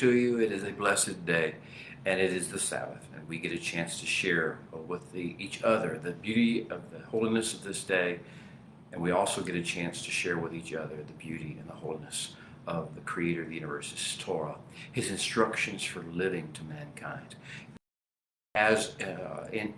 to you. It is a blessed day, and it is the Sabbath, and we get a chance to share with each other the beauty of the holiness of this day, and we also get a chance to share with each other the beauty and the holiness of the Creator of the universe, His Torah, His instructions for living to mankind. As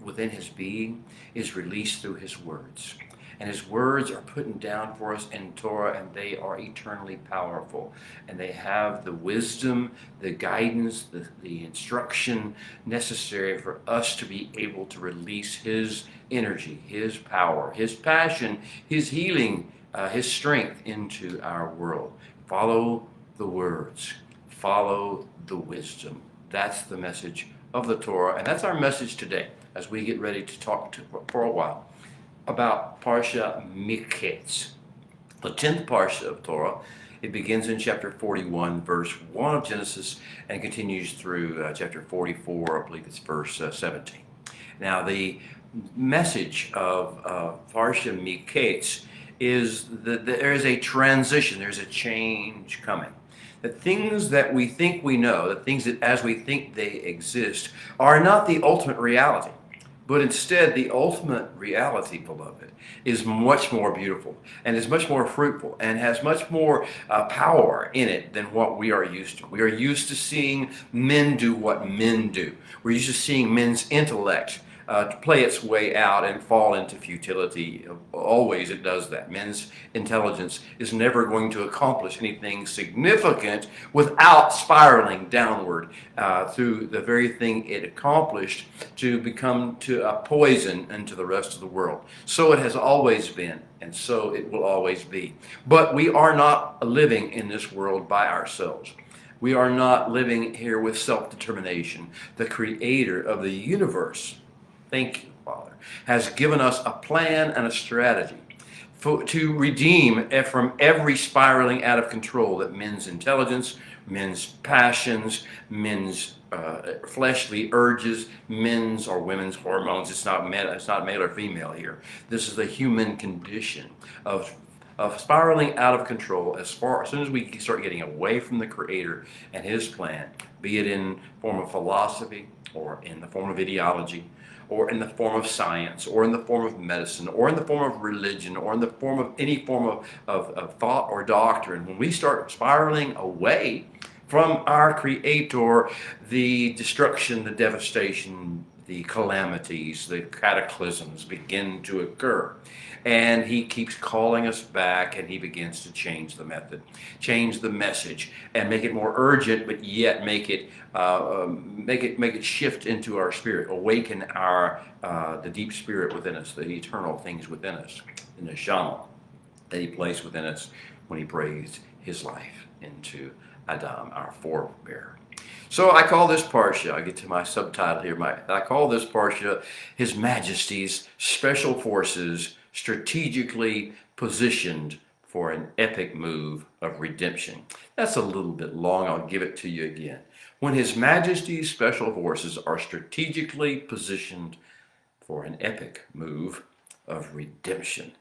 within His being is released through His words. And His words are put down for us in Torah, and they are eternally powerful. And they have the wisdom, the guidance, the instruction necessary for us to be able to release His energy, His power, His passion, His healing, His strength into our world. Follow the words. Follow the wisdom. That's the message of the Torah, and that's our message today as we get ready to talk for a while about Parsha Miketz, the 10th Parsha of Torah. It begins in chapter 41, verse 1 of Genesis, and continues through chapter 44, I believe it's verse 17. Now, the message of Parsha Miketz is that there is a transition, there's a change coming. The things that we think we know, the things that as we think they exist, are not the ultimate reality. But instead, the ultimate reality, beloved, is much more beautiful and is much more fruitful and has much more power in it than what we are used to. We are used to seeing men do what men do. We're used to seeing men's intellect to play its way out and fall into futility. Always it does that. Men's intelligence is never going to accomplish anything significant without spiraling downward through the very thing it accomplished to become a poison into the rest of the world. So it has always been, and so it will always be. But we are not living in this world by ourselves. We are not living here with self-determination. The Creator of the universe, thank you, Father, has given us a plan and a strategy to redeem from every spiraling out of control that men's intelligence, men's passions, men's fleshly urges, men's or women's hormones. It's not male or female here. This is the human condition of spiraling out of control as soon as we start getting away from the Creator and His plan, be it in form of philosophy or in the form of ideology, or in the form of science, or in the form of medicine, or in the form of religion, or in the form of any form of thought or doctrine. When we start spiraling away from our Creator, the destruction, the devastation, the calamities, the cataclysms begin to occur. And He keeps calling us back, and He begins to change the method, change the message, and make it more urgent, but yet make it shift into our spirit, awaken the deep spirit within us, the eternal things within us, the neshama that He placed within us when He breathed His life into Adam, our forebear. So I call this Parsha, I get to my subtitle here, I call this Parsha His Majesty's Special Forces Strategically Positioned for an Epic Move of Redemption. That's a little bit long, I'll give it to you again. When His Majesty's Special Forces are strategically positioned for an epic move of redemption.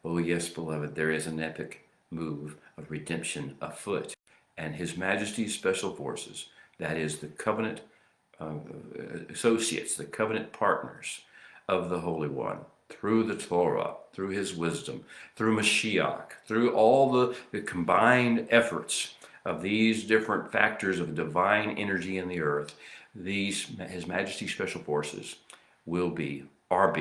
Oh yes, beloved, there is an epic move of redemption afoot. And His Majesty's Special Forces, that is the covenant associates, the covenant partners of the Holy One, through the Torah, through His wisdom, through Mashiach, through all the combined efforts of these different factors of divine energy in the earth, His Majesty's Special Forces have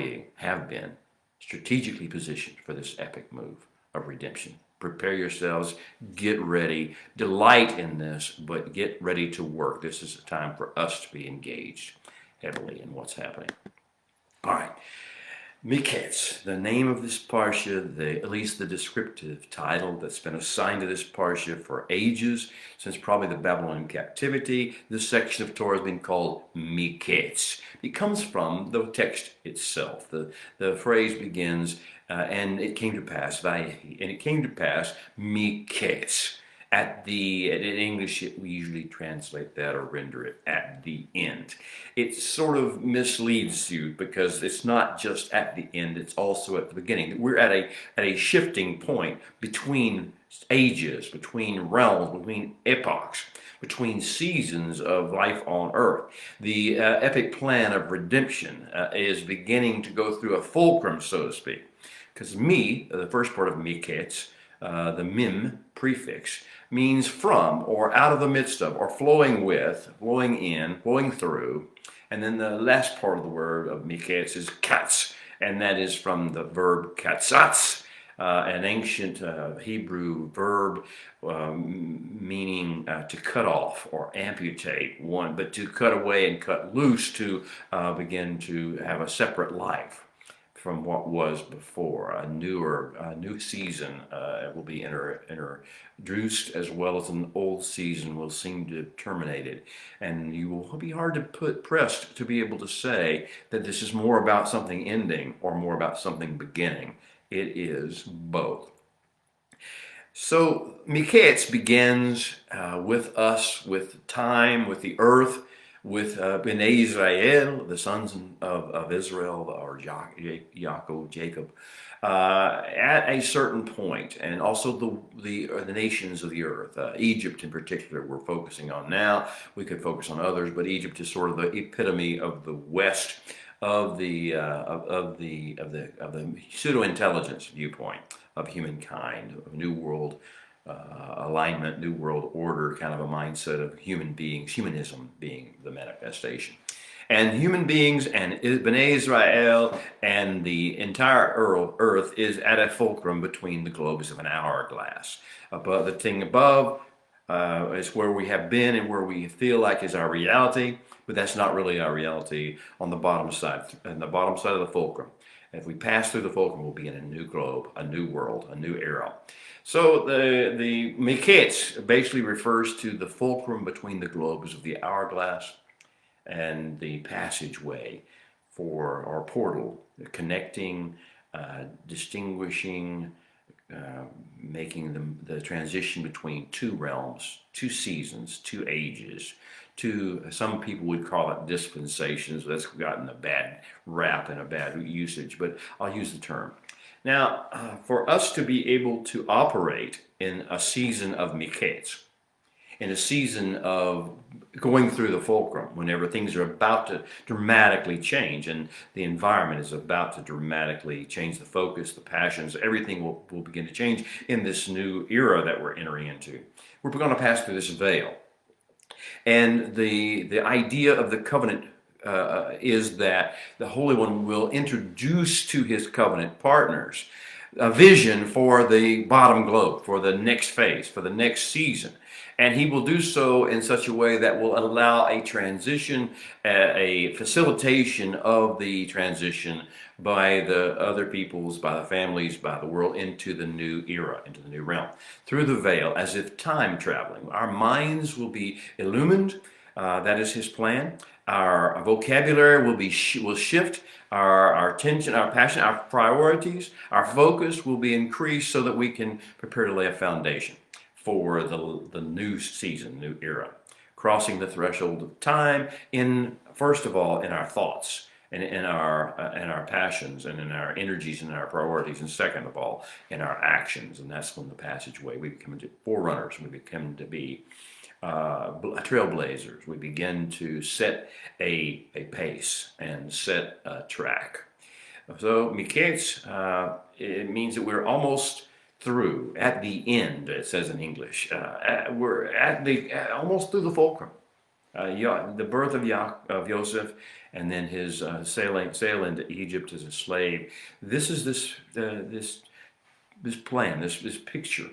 been strategically positioned for this epic move of redemption. Prepare yourselves, get ready, delight in this, but get ready to work. This is a time for us to be engaged heavily in what's happening. All right. Miketz, the name of this Parsha, at least the descriptive title that's been assigned to this Parsha for ages, since probably the Babylonian captivity. This section of Torah has been called Miketz. It comes from the text itself. The phrase begins, and it came to pass, Miketz. In English, we usually translate that or render it at the end. It sort of misleads you because it's not just at the end, it's also at the beginning. We're at a shifting point between ages, between realms, between epochs, between seasons of life on earth. The epic plan of redemption is beginning to go through a fulcrum, so to speak. Because me, the first part of Miketz, the mim prefix, means from or out of the midst of or flowing with, flowing in, flowing through. And then the last part of the word of Miketz is katz, and that is from the verb katzatz, an ancient Hebrew verb meaning to cut off or amputate one, but to cut away and cut loose, to begin to have a separate life from what was before. A new season will be introduced, as well as an old season will seem to have terminated. And you will be hard to pressed to be able to say that this is more about something ending or more about something beginning. It is both. So Miketz begins with us, with time, with the earth, with Bnei Israel, the sons of Israel, or Jacob, at a certain point, and also the nations of the earth. Egypt in particular we're focusing on now. We could focus on others, but Egypt is sort of the epitome of the West, of the pseudo-intelligence viewpoint of humankind, of New World alignment, New World Order, kind of a mindset of human beings, humanism being the manifestation. And human beings and Bnei Israel and the entire earth is at a fulcrum between the globes of an hourglass. Above, the thing above is where we have been and where we feel like is our reality, but that's not really our reality on the bottom side, on the bottom side of the fulcrum. If we pass through the fulcrum, we'll be in a new globe, a new world, a new era. So the Miketz basically refers to the fulcrum between the globes of the hourglass and the passageway for our portal, connecting, distinguishing, making the transition between two realms, two seasons, two ages. Some people would call it dispensations. That's gotten a bad rap and a bad usage, but I'll use the term. Now, for us to be able to operate in a season of Miketz, in a season of going through the fulcrum, whenever things are about to dramatically change and the environment is about to dramatically change, the focus, the passions, everything will begin to change in this new era that we're entering into. We're going to pass through this veil. And the idea of the covenant is that the Holy One will introduce to his covenant partners a vision for the bottom globe, for the next phase, for the next season. And he will do so in such a way that will allow a transition, a facilitation of the transition by the other peoples, by the families, by the world, into the new era, into the new realm, through the veil, as if time traveling. Our minds will be illumined. That is his plan. Our vocabulary will shift. Our attention, our passion, our priorities, our focus will be increased so that we can prepare to lay a foundation for the new season, new era, crossing the threshold of time first of all in our thoughts and in our passions and in our energies and our priorities, and second of all in our actions. And that's when the passageway, we become forerunners, we become to be trailblazers. We begin to set a pace and set a track. So Miketz, it means that we're almost through, at the end, it says in English. We're almost through the fulcrum. The birth of Joseph, and then his sailing into Egypt as a slave. This is this plan, this picture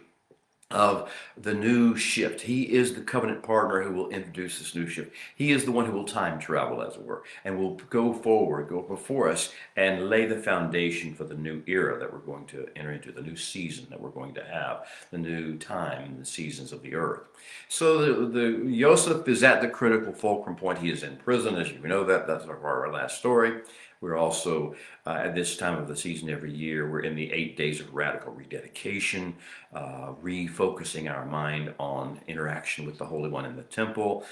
of the new shift. He is the covenant partner who will introduce this new shift. He is the one who will time travel, as it were, and will go forward, go before us, and lay the foundation for the new era that we're going to enter into, the new season that we're going to have, the new time, the seasons of the earth. So the Joseph is at the critical fulcrum point. He is in prison, as you know that. That's our last story. We're also, at this time of the season every year, we're in the 8 days of radical rededication, refocusing our mind on interaction with the Holy One in the temple,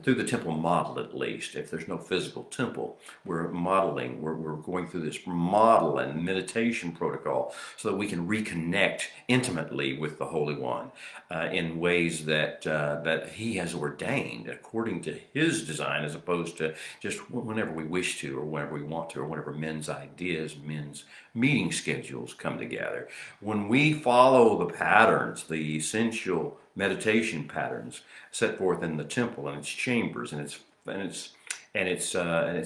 through the temple model at least. If there's no physical temple, we're modeling, we're going through this model and meditation protocol so that we can reconnect intimately with the Holy One in ways that He has ordained according to His design, as opposed to just whenever we wish to, or whenever we want to, or whenever men's ideas, men's meeting schedules come together. When we follow the patterns, the essential meditation patterns set forth in the temple and its chambers and its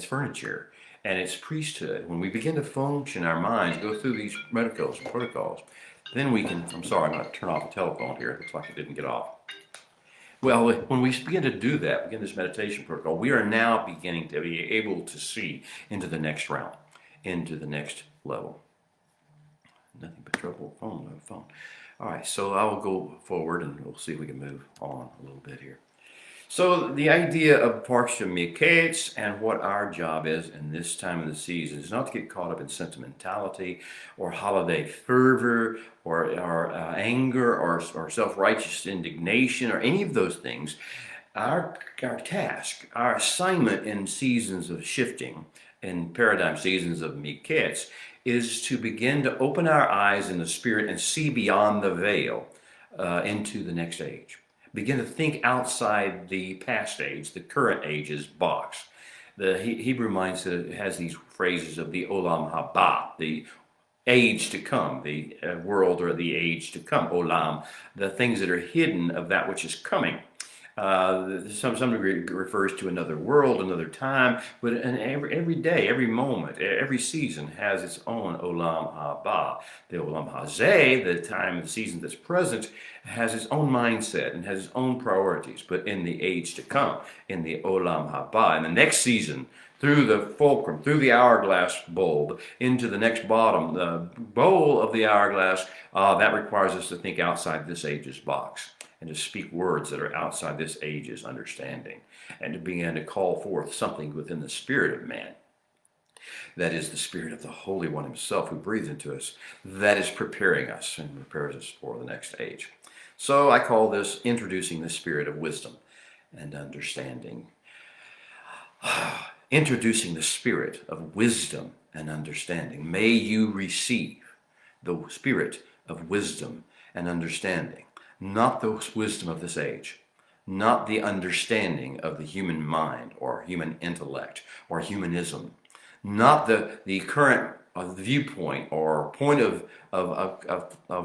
furniture and its priesthood, when we begin to function our minds, go through these protocols, then we can. I'm sorry, I'm going to turn off the telephone here. It looks like it didn't get off. Well, when we begin to do that, begin this meditation protocol, we are now beginning to be able to see into the next realm, into the next level. Nothing but trouble. Phone. All right, so I will go forward and we'll see if we can move on a little bit here. So the idea of Parsha Miketz and what our job is in this time of the season is not to get caught up in sentimentality or holiday fervor or anger or self-righteous indignation or any of those things. Our task, our assignment in seasons of shifting, in paradigm seasons of Miketz, is to begin to open our eyes in the Spirit and see beyond the veil into the next age. Begin to think outside the past age, the current age's box. The Hebrew mindset has these phrases of the Olam Haba, the age to come, the world or the age to come, Olam, the things that are hidden of that which is coming. Some degree refers to another world, another time, but every day, every moment, every season has its own Olam Haba. The Olam Hazeh, the time, the season that's present, has its own mindset and has its own priorities. But in the age to come, in the Olam Haba, in the next season, through the fulcrum, through the hourglass bulb, into the next bottom, the bowl of the hourglass, that requires us to think outside this age's box, and to speak words that are outside this age's understanding, and to begin to call forth something within the spirit of man. That is the Spirit of the Holy One Himself who breathes into us, that is preparing us and prepares us for the next age. So I call this introducing the spirit of wisdom and understanding. Introducing the spirit of wisdom and understanding. May you receive the spirit of wisdom and understanding. Not the wisdom of this age, not the understanding of the human mind or human intellect or humanism, not the current viewpoint or point of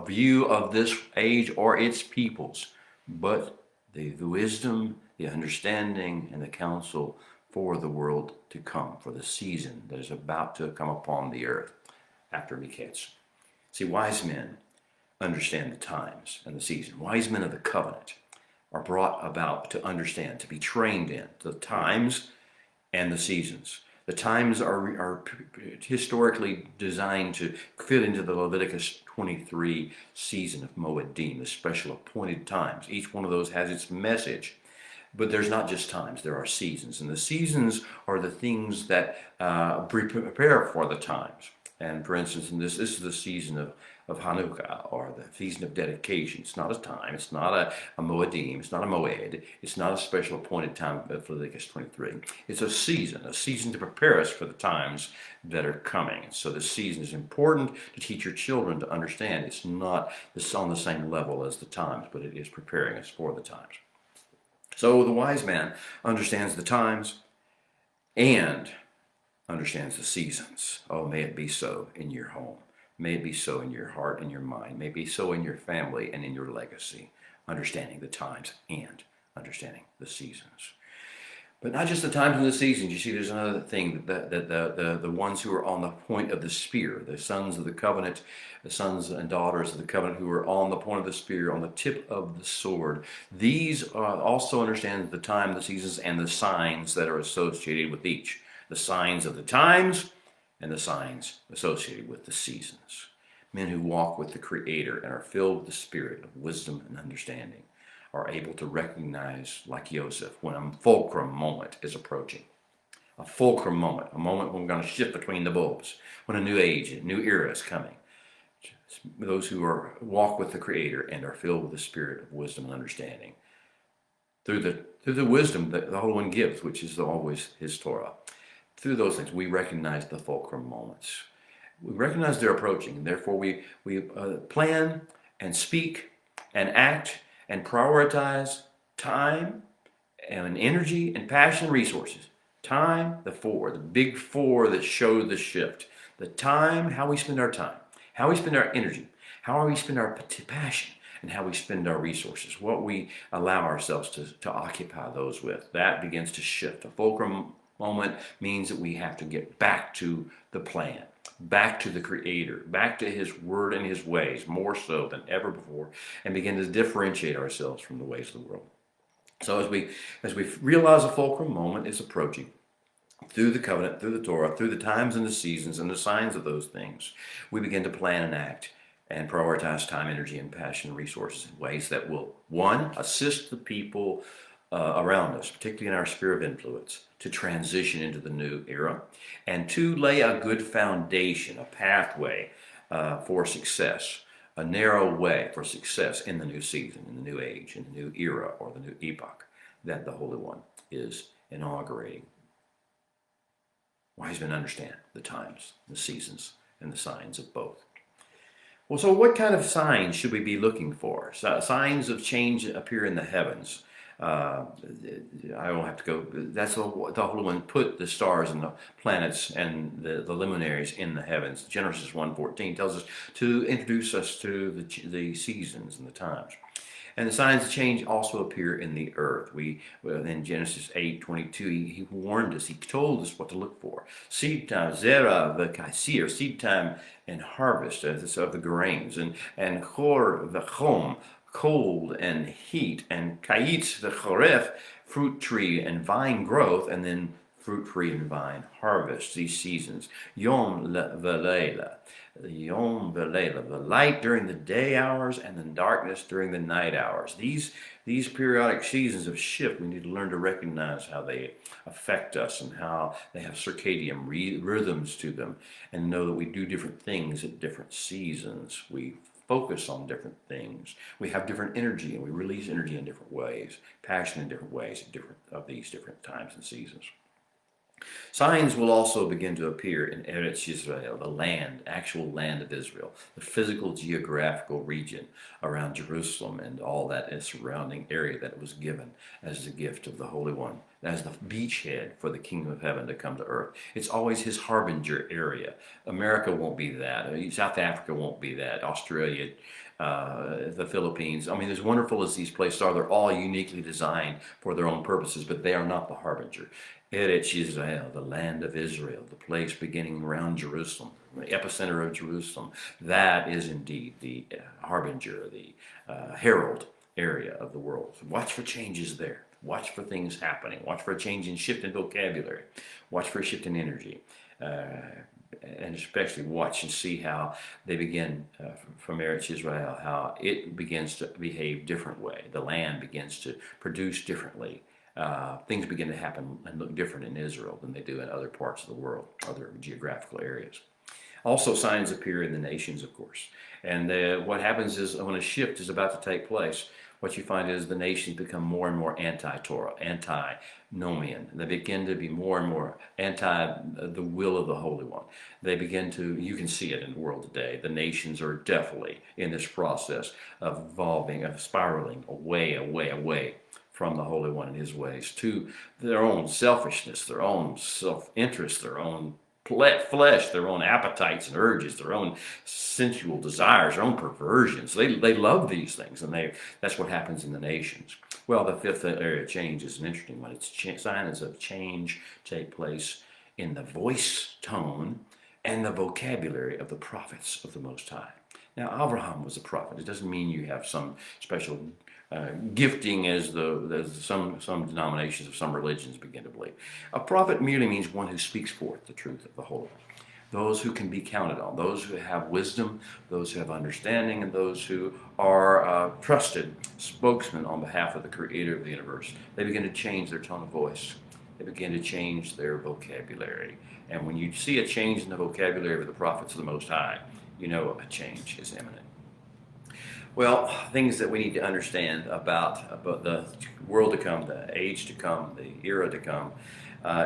view of this age or its peoples, but the wisdom, the understanding, and the counsel for the world to come, for the season that is about to come upon the earth after Miketz. See, wise men understand the times and the season. Wise men of the covenant are brought about to understand, to be trained in the times and the seasons. The times are historically designed to fit into the Leviticus 23 season of Moedim, the special appointed times. Each one of those has its message. But there's not just times, there are seasons. And the seasons are the things that prepare for the times. And for instance, this is the season of Hanukkah, or the season of dedication. It's not a time, it's not a Moedim, it's not a Moed, it's not a special appointed time of Leviticus 23. It's a season to prepare us for the times that are coming. So this season is important to teach your children to understand. It's not on the same level as the times, but it is preparing us for the times. So the wise man understands the times and understands the seasons. Oh, may it be so in your home. May it be so in your heart and your mind. May it be so in your family and in your legacy. Understanding the times and understanding the seasons. But not just the times and the seasons. You see, there's another thing that the ones who are on the point of the spear, the sons of the covenant, the sons and daughters of the covenant who are on the point of the spear, on the tip of the sword, these also understand the time, the seasons, and the signs that are associated with each. The signs of the times and the signs associated with the seasons. Men who walk with the Creator and are filled with the spirit of wisdom and understanding are able to recognize, like Joseph, when a fulcrum moment is approaching. a fulcrum moment, a moment when we're going to shift between the bulbs, when a new age, a new era is coming. Those who walk with the Creator and are filled with the spirit of wisdom and understanding. Through the wisdom that the Holy One gives, which is always His Torah. Through those things, we recognize the fulcrum moments. We recognize they're approaching, and therefore we plan and speak and act and prioritize time and energy and passion and resources. Time, the big four that show the shift. The time, how we spend our time, how we spend our energy, how we spend our passion, and how we spend our resources, what we allow ourselves to occupy those with. That begins to shift. A fulcrum moment means that we have to get back to the plan, back to the Creator, back to His Word and His ways, more so than ever before, and begin to differentiate ourselves from the ways of the world. So as we realize a fulcrum moment is approaching, through the covenant, through the Torah, through the times and the seasons and the signs of those things, we begin to plan and act and prioritize time, energy, and passion and resources in ways that will, one, assist the people around us, particularly in our sphere of influence, to transition into the new era, and two, lay a good foundation, a pathway for success, a narrow way for success in the new season, in the new age, in the new era, or the new epoch that the Holy One is inaugurating. Wise men understand the times, the seasons, and the signs of both. Well, so what kind of signs should we be looking for? Signs of change appear in the heavens. I don't have to go. That's the Holy One put the stars and the planets and the luminaries in the heavens. Genesis 1:14 tells us to introduce us to the seasons and the times. And the signs of change also appear in the earth. In Genesis 8:22, he warned us. He told us what to look for. Seed time, zera v'kaisir, seed time and harvest of the grains, and chor v'chom, cold and heat, and kayitz v'choref, fruit tree and vine growth, and then fruit tree and vine harvest. These seasons, yom v'leila. The Yom V'Leila, the light during the day hours and the darkness during the night hours. These periodic seasons of shift, we need to learn to recognize how they affect us and how they have circadian rhythms to them, and know that we do different things at different seasons. We focus on different things. We have different energy, and we release energy in different ways, passion in different ways at these different times and seasons. Signs will also begin to appear in Eretz Yisrael, the land, actual land of Israel, the physical geographical region around Jerusalem and all that surrounding area that was given as the gift of the Holy One, as the beachhead for the kingdom of heaven to come to earth. It's always His harbinger area. America won't be that. South Africa won't be that. Australia, the Philippines. I mean, as wonderful as these places are, they're all uniquely designed for their own purposes, but they are not the harbinger. Eretz Yisrael, the land of Israel, the place beginning around Jerusalem, the epicenter of Jerusalem, that is indeed the harbinger, the herald area of the world. So watch for changes there. Watch for things happening. Watch for a change in shift in vocabulary. Watch for a shift in energy. And especially watch and see how they begin from Eretz Yisrael, how it begins to behave different way. The land begins to produce differently. Things begin to happen and look different in Israel than they do in other parts of the world, other geographical areas. Also, signs appear in the nations, of course. And what happens is when a shift is about to take place, what you find is the nations become more and more anti-Torah, anti-Nomian. They begin to be more and more anti the will of the Holy One. They begin to, you can see it in the world today, the nations are definitely in this process of evolving, of spiraling away from the Holy One and His ways to their own selfishness, their own self-interest, their own flesh, their own appetites and urges, their own sensual desires, their own perversions. They love these things, and that's what happens in the nations. Well, the fifth area of change is an interesting one. It's signs of change take place in the voice tone and the vocabulary of the prophets of the Most High. Now, Abraham was a prophet. It doesn't mean you have some special gifting as some denominations of some religions begin to believe. A prophet merely means one who speaks forth the truth of the Holy One. Those who can be counted on, those who have wisdom, those who have understanding, and those who are trusted spokesmen on behalf of the Creator of the universe. They begin to change their tone of voice. they begin to change their vocabulary. And when you see a change in the vocabulary of the prophets of the Most High, you know a change is imminent. Well, things that we need to understand about the world to come, the age to come, the era to come,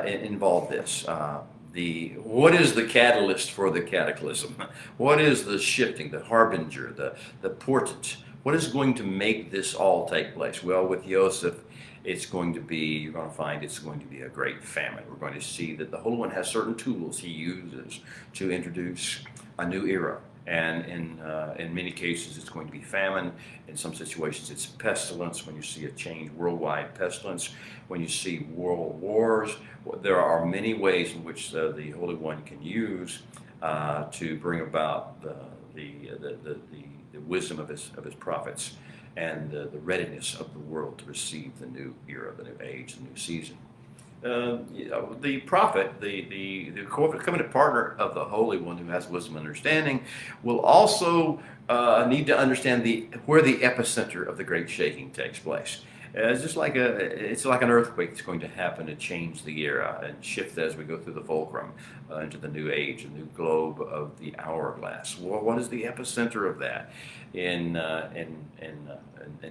involve this. What is the catalyst for the cataclysm? What is the shifting, the harbinger, the portent? What is going to make this all take place? Well, with Joseph, you're going to find it's going to be a great famine. We're going to see that the Holy One has certain tools he uses to introduce a new era. And in many cases, it's going to be famine. In some situations, it's pestilence. When you see a change, worldwide pestilence. When you see world wars, there are many ways in which the Holy One can use to bring about the wisdom of his prophets and the readiness of the world to receive the new era, the new age, the new season. The prophet, the covenant partner of the Holy One who has wisdom and understanding, will also need to understand where the epicenter of the great shaking takes place. It's like an earthquake that's going to happen to change the era and shift as we go through the fulcrum into the new age, the new globe of the hourglass. Well, what is the epicenter of that in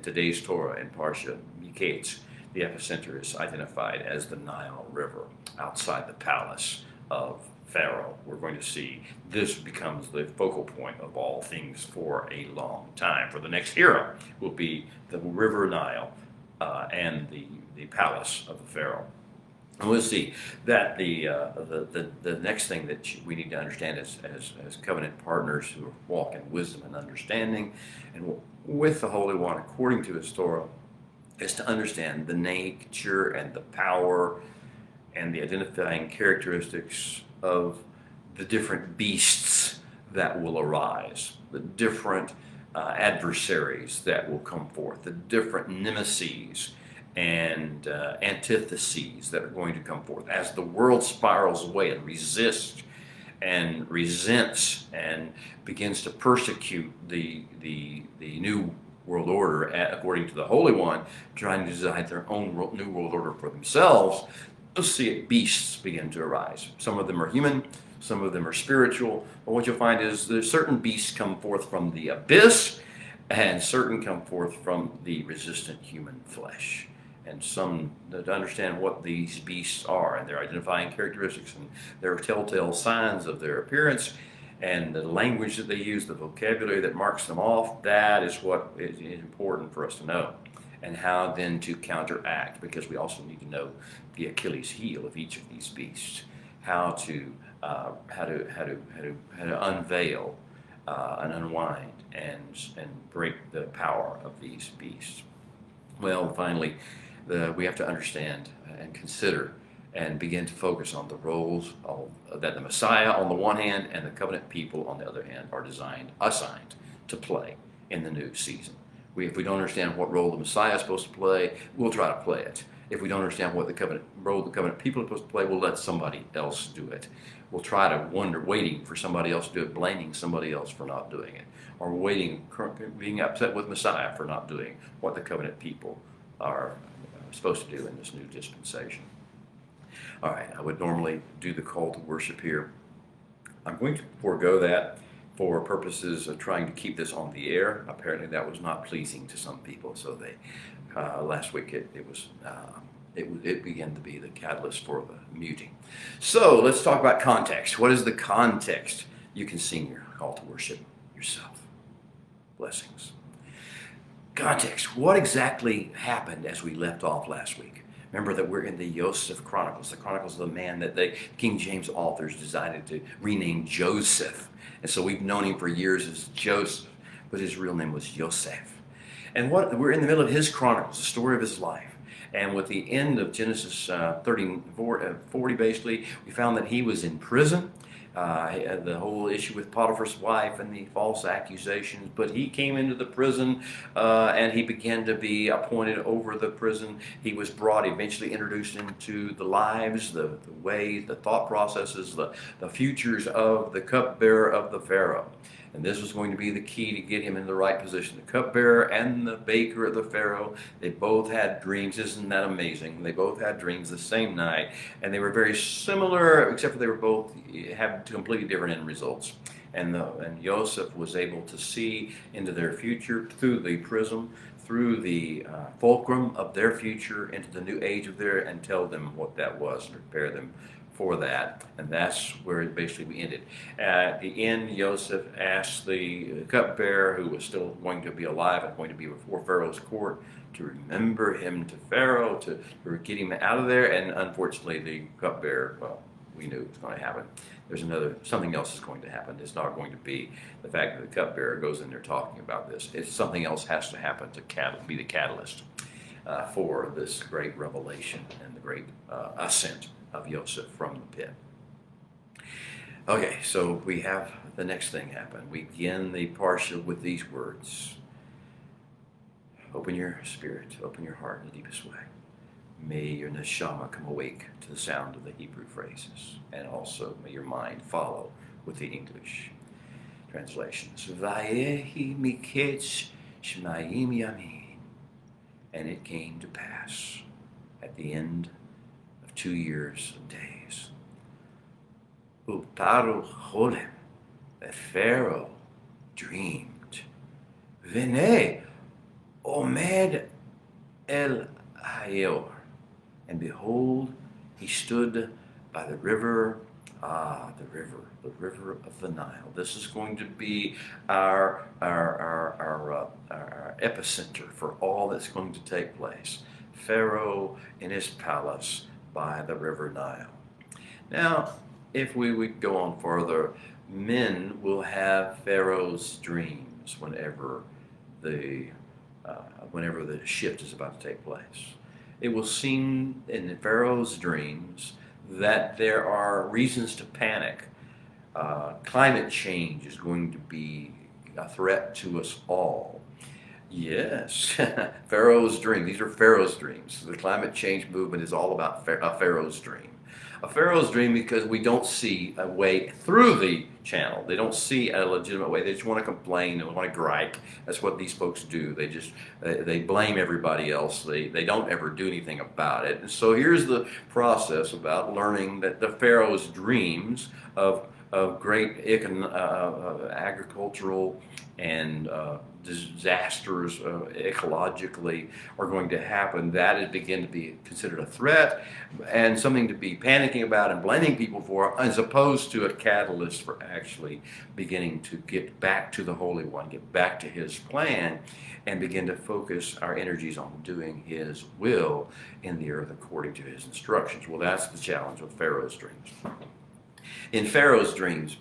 today's Torah in Parsha Miketz? The epicenter is identified as the Nile River outside the palace of Pharaoh. We're going to see this becomes the focal point of all things for a long time. For the next era will be the River Nile and the palace of the Pharaoh. And we'll see that the next thing that we need to understand as covenant partners who walk in wisdom and understanding and with the Holy One according to his Torah is to understand the nature and the power and the identifying characteristics of the different beasts that will arise, the different adversaries that will come forth, the different nemeses and antitheses that are going to come forth as the world spirals away and resists and resents and begins to persecute the new world order according to the Holy One, trying to design their own new world order for themselves. You'll see beasts begin to arise. Some of them are human, some of them are spiritual, but what you'll find is there's certain beasts come forth from the abyss and certain come forth from the resistant human flesh. And some to understand what these beasts are and their identifying characteristics and their telltale signs of their appearance and the language that they use, the vocabulary that marks them off, that is what is important for us to know. And how then to counteract, because we also need to know the Achilles heel of each of these beasts, how to unveil and unwind and break the power of these beasts. Well, finally, we have to understand and consider and begin to focus on the roles that the Messiah on the one hand and the covenant people on the other hand are assigned to play in the new season. If we don't understand what role the Messiah is supposed to play, we'll try to play it. If we don't understand what role the covenant people are supposed to play, we'll let somebody else do it. We'll try to waiting for somebody else to do it, blaming somebody else for not doing it, or being upset with Messiah for not doing what the covenant people are supposed to do in this new dispensation. All right, I would normally do the call to worship here. I'm going to forego that for purposes of trying to keep this on the air. Apparently that was not pleasing to some people, so last week it began to be the catalyst for the muting. So let's talk about context. What is the context? You can sing your call to worship yourself. Blessings. Context. What exactly happened as we left off last week? Remember that we're in the Joseph Chronicles, the Chronicles of the man that the King James authors decided to rename Joseph. And so we've known him for years as Joseph, but his real name was Joseph. And we're in the middle of his chronicles, the story of his life. And with the end of Genesis 40, basically, we found that he was in prison. The whole issue with Potiphar's wife and the false accusations, but he came into the prison and he began to be appointed over the prison. He was eventually introduced into the lives, the ways, the thought processes, the futures of the cupbearer of the Pharaoh. And this was going to be the key to get him in the right position. The cupbearer and the baker of the Pharaoh, they both had dreams. Isn't that amazing? They both had dreams the same night, and they were very similar, except for they were both had completely different end results. And Joseph was able to see into their future through the prism, through the fulcrum of their future, into the new age of their, and tell them what that was and prepare them for that. And that's where basically we ended. At the end, Joseph asked the cupbearer, who was still going to be alive and going to be before Pharaoh's court, to remember him to Pharaoh, to get him out of there. And unfortunately, the cupbearer, well, we knew it was going to happen. There's something else is going to happen. It's not going to be the fact that the cupbearer goes in there talking about this. It's something else has to happen to be the catalyst for this great revelation and the great ascent of Joseph from the pit. Okay, so we have the next thing happen. We begin the parsha with these words. Open your spirit, open your heart in the deepest way. May your neshama come awake to the sound of the Hebrew phrases, and also may your mind follow with the English translations. Vayehi Miketz shmayim yamin. And it came to pass at the end of 2 years of days. Uparu cholem, that Pharaoh dreamed. Vene omed el hayor. And behold, he stood by the river, the river of the Nile. This is going to be our epicenter for all that's going to take place. Pharaoh in his palace by the river Nile. Now, if we would go on further, men will have Pharaoh's dreams whenever the shift is about to take place. It will seem in Pharaoh's dreams that there are reasons to panic. Climate change is going to be a threat to us all. Yes, Pharaoh's dream. These are Pharaoh's dreams. The climate change movement is all about a Pharaoh's dream. A Pharaoh's dream because we don't see a way through the channel. They don't see a legitimate way. They just want to complain and want to gripe. That's what these folks do. They blame everybody else. They don't ever do anything about it. And so here's the process about learning that the Pharaoh's dreams of great agricultural and disasters ecologically are going to happen. That is begin to be considered a threat and something to be panicking about and blaming people for, as opposed to a catalyst for actually beginning to get back to the Holy One, get back to his plan, and begin to focus our energies on doing his will in the earth according to his instructions. Well, that's the challenge with Pharaoh's dreams. In Pharaoh's dreams,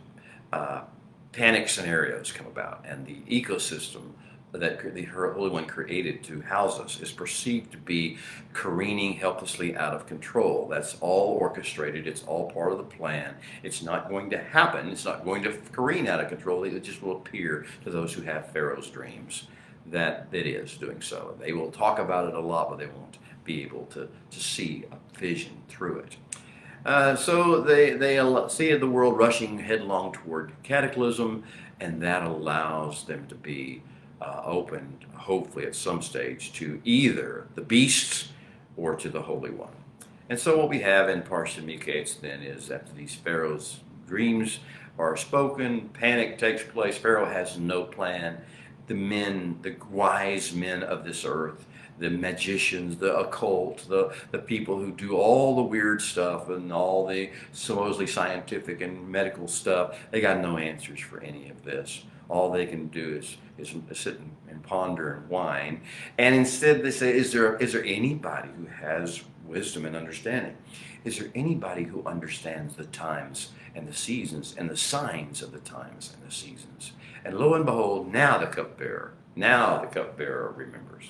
panic scenarios come about, and the ecosystem that the Holy One created to house us is perceived to be careening helplessly out of control. That's all orchestrated. It's all part of the plan. It's not going to happen. It's not going to careen out of control. It just will appear to those who have Pharaoh's dreams that it is doing so. They will talk about it a lot, but they won't be able to see a vision through it. So they see the world rushing headlong toward cataclysm, and that allows them to be opened, hopefully at some stage, to either the beasts or to the Holy One. And so what we have in Parsha Miketz then is after these Pharaoh's dreams are spoken, panic takes place. Pharaoh has no plan. The men, the wise men of this earth, the magicians, the occult, the people who do all the weird stuff and all the supposedly scientific and medical stuff, they got no answers for any of this. All they can do is sit and ponder and whine. And instead they say, is there anybody who has wisdom and understanding? Is there anybody who understands the times and the seasons and the signs of the times and the seasons? And lo and behold, now the cupbearer remembers.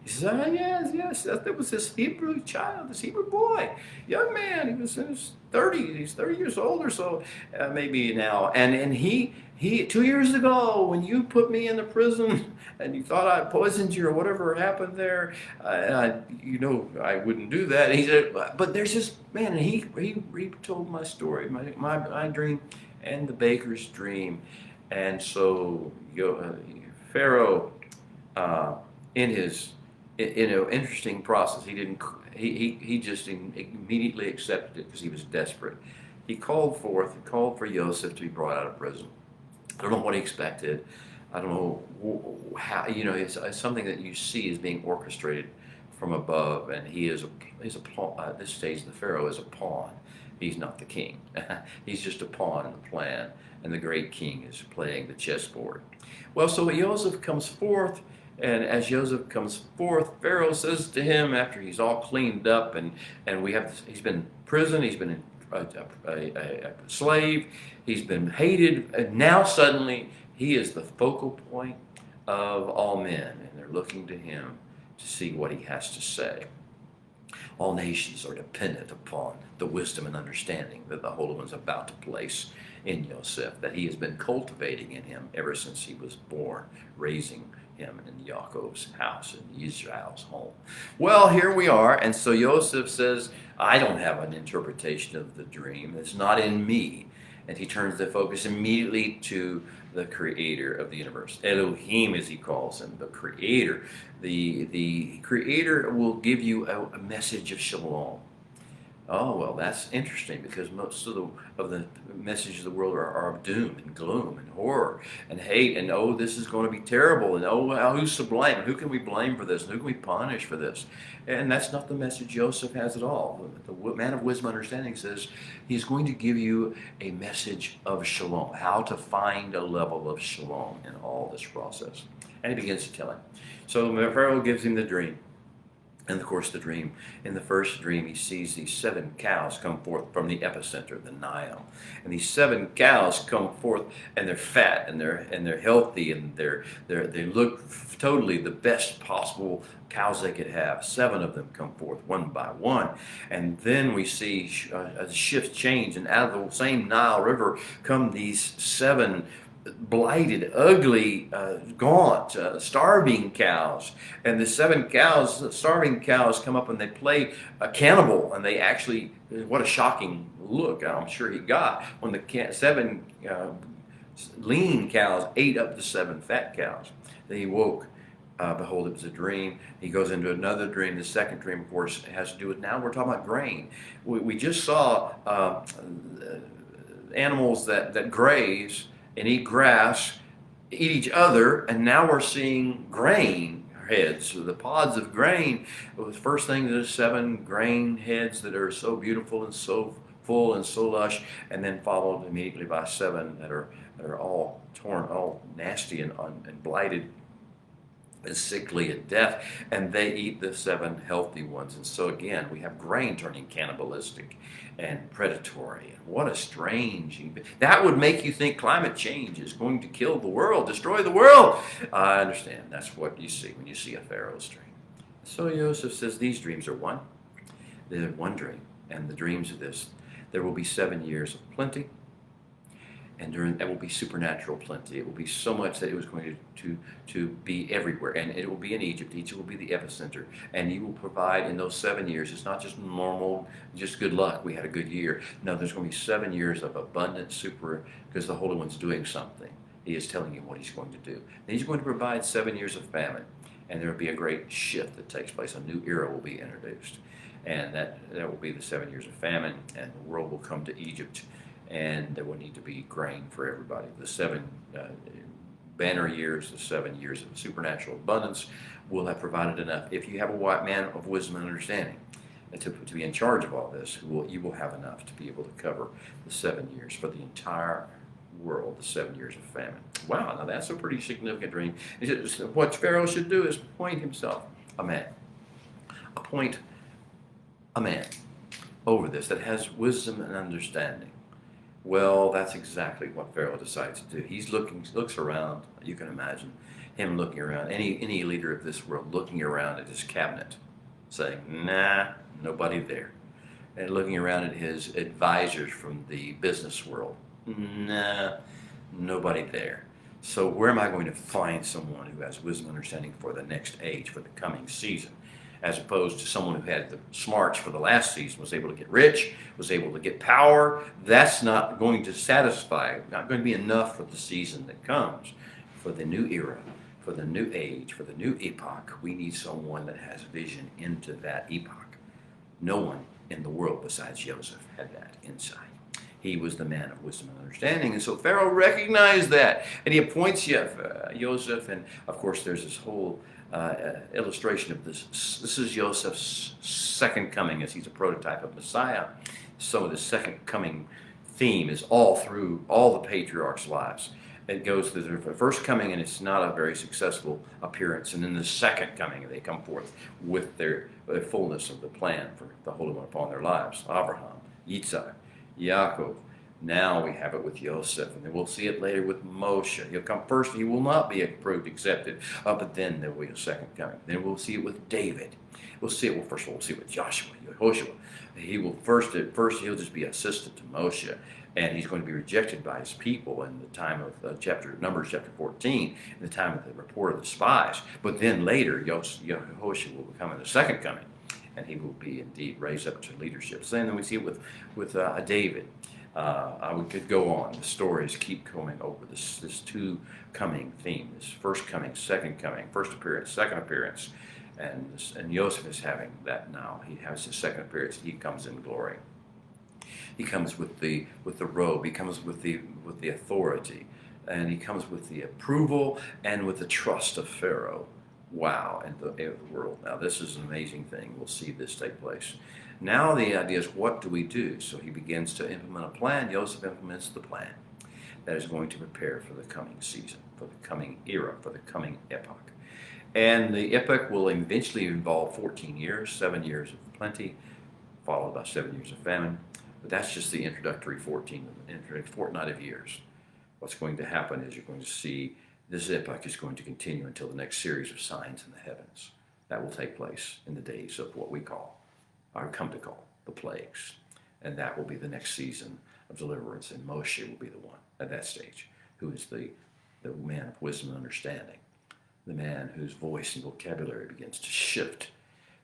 He says, yes, that was this Hebrew child, this Hebrew boy, young man. He was in his 30s. He's 30 years old or so, maybe now. And he 2 years ago, when you put me in the prison and you thought I poisoned you or whatever happened there, I wouldn't do that. And he said, but there's this man, and he told my story, my dream, and the baker's dream. And so Pharaoh, uh, in his in an interesting process, he didn't he just immediately accepted it because he was desperate. He called for Joseph to be brought out of prison. I don't know what he expected. I don't know how. It's something that you see as being orchestrated from above, and he's a pawn. At this stage, the Pharaoh is a pawn. He's not the king. He's just a pawn in the plan, and the great king is playing the chessboard. Well, so Joseph comes forth, and as Joseph comes forth, Pharaoh says to him after he's all cleaned up, and he's been in prison, he's been a slave, he's been hated, and now suddenly he is the focal point of all men, and they're looking to him to see what he has to say. All nations are dependent upon the wisdom and understanding that the Holy One is about to place in Joseph, that he has been cultivating in him ever since he was born, raising him in Yaakov's house, in Israel's home. Well, here we are, and so Joseph says, I don't have an interpretation of the dream. It's not in me. And he turns the focus immediately to the creator of the universe. Elohim, as he calls him, the creator. The creator will give you a message of shalom. Oh, well, that's interesting because most of the messages of the world are of doom and gloom and horror and hate and, oh, this is going to be terrible and, oh, well, who's to blame? And who can we blame for this? And who can we punish for this? And that's not the message Joseph has at all. The man of wisdom and understanding says he's going to give you a message of shalom, how to find a level of shalom in all this process. And he begins to tell him. So Pharaoh gives him the dream. And of course, in the first dream, he sees these 7 cows come forth from the epicenter, the Nile. And these 7 cows come forth, and they're fat, and they're healthy, and they look totally the best possible cows they could have. 7 of them come forth one by one. And then we see a shift change, and out of the same Nile River come these 7 blighted, ugly, gaunt, starving cows. And the 7 starving cows come up and they play a cannibal, and they actually, what a shocking look I'm sure he got when the 7 lean cows ate up the 7 fat cows. Then he woke. Behold, it was a dream. He goes into another dream. The second dream, of course, has to do with, now we're talking about grain. We just saw animals that graze and eat grass, eat each other, and now we're seeing grain heads, so the pods of grain. It was first thing, there's 7 grain heads that are so beautiful and so full and so lush, and then followed immediately by 7 that are all torn, all nasty and blighted and sickly and deaf, and they eat the 7 healthy ones. And so again, we have grain turning cannibalistic and predatory. And what a strange, that would make you think climate change is going to kill the world, destroy the world. I understand. That's what you see when you see a Pharaoh's dream. So Joseph says these dreams are one. They're one dream. And the dreams of this, there will be 7 years of plenty. And there will be supernatural plenty. It will be so much that it was going to be everywhere. And it will be in Egypt. Egypt will be the epicenter. And you will provide in those 7 years. It's not just normal, just good luck. We had a good year. No, there's going to be 7 years of abundant because the Holy One's doing something. He is telling you what he's going to do. And he's going to provide 7 years of famine. And there will be a great shift that takes place. A new era will be introduced. And that will be the 7 years of famine. And the world will come to Egypt. And there will need to be grain for everybody. The 7 banner years, the 7 years of supernatural abundance will have provided enough. If you have a white man of wisdom and understanding to be in charge of all this, you will have enough to be able to cover the 7 years for the entire world, the 7 years of famine. Wow, now that's a pretty significant dream. What Pharaoh should do is appoint himself a man. Appoint a man over this that has wisdom and understanding. Well, that's exactly what Pharaoh decides to do. He looks around. You can imagine him looking around. Any leader of this world looking around at his cabinet, saying, "Nah, nobody there," and looking around at his advisors from the business world. "Nah, nobody there." So where am I going to find someone who has wisdom and understanding for the next age, for the coming season? as opposed to someone who had the smarts for the last season, was able to get rich, was able to get power. That's not going to satisfy, not going to be enough for the season that comes, for the new era, for the new age, for the new epoch. We need someone that has vision into that epoch. No one in the world besides Joseph had that insight. He was the man of wisdom and understanding. And so Pharaoh recognized that. And he appoints Joseph. And of course, there's this whole illustration of this. This is Joseph's second coming, as he's a prototype of Messiah. Some of the second coming theme is all through all the patriarchs' lives. It goes through the first coming, and it's not a very successful appearance. And then the second coming, they come forth with the fullness of the plan for the Holy One upon their lives. Abraham, Yitzhak, Yaakov. Now we have it with Joseph, and then we'll see it later with Moshe. He'll come first. He will not be approved, accepted, but then there will be a second coming. Then we'll see it with David. We'll see it. Well, first of all, we'll see it with Joshua, Yehoshua. He will at first he'll just be assistant to Moshe, and he's going to be rejected by his people in the time of Numbers chapter 14, in the time of the report of the spies. But then later, Yehoshua will become in the second coming, and he will be indeed raised up to leadership. So then we see it with David. We could go on. The stories keep coming over this two coming theme: this first coming, second coming, first appearance, second appearance. And Joseph is having that now. He has his second appearance. He comes in glory. He comes with the robe. He comes with the authority, and he comes with the approval and with the trust of Pharaoh. Wow, and the world. Now this is an amazing thing. We'll see this take place. Now the idea is, what do we do? So he begins to implement a plan. Joseph implements the plan that is going to prepare for the coming season, for the coming era, for the coming epoch. And the epoch will eventually involve 14 years, 7 years of plenty, followed by 7 years of famine. But that's just the introductory fortnight of years. What's going to happen is you're going to see this epoch is going to continue until the next series of signs in the heavens. That will take place in the days of what we call, or come to call, the plagues. And that will be the next season of deliverance. And Moshe will be the one at that stage, who is the man of wisdom and understanding. The man whose voice and vocabulary begins to shift,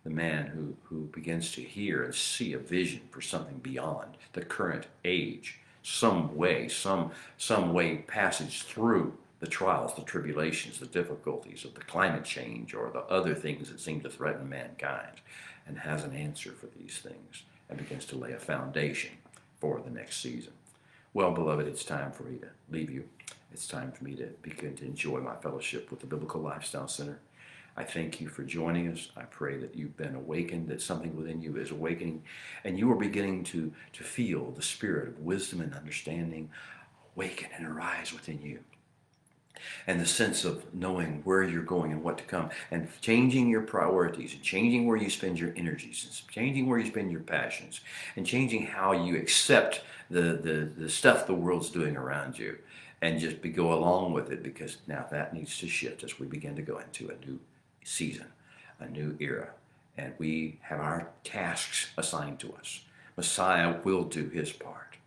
the man who begins to hear and see a vision for something beyond the current age, some way passage through the trials, the tribulations, the difficulties of the climate change or the other things that seem to threaten mankind, and has an answer for these things and begins to lay a foundation for the next season. Well, beloved, it's time for me to leave you. It's time for me to begin to enjoy my fellowship with the Biblical Lifestyle Center. I thank you for joining us. I pray that you've been awakened, that something within you is awakening, and you are beginning to feel the spirit of wisdom and understanding awaken and arise within you. And the sense of knowing where you're going and what to come, and changing your priorities, and changing where you spend your energies, and changing where you spend your passions, and changing how you accept the stuff the world's doing around you, and just go along with it, because now that needs to shift as we begin to go into a new season, a new era, and we have our tasks assigned to us. Messiah will do his part.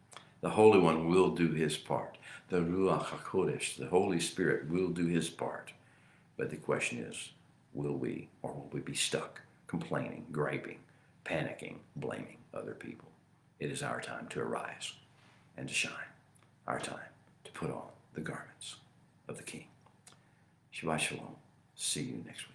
The Holy One will do his part. The Ruach HaKodesh, the Holy Spirit, will do his part. But the question is, will we, or will we be stuck, complaining, griping, panicking, blaming other people? It is our time to arise and to shine. Our time to put on the garments of the King. Shabbat Shalom. See you next week.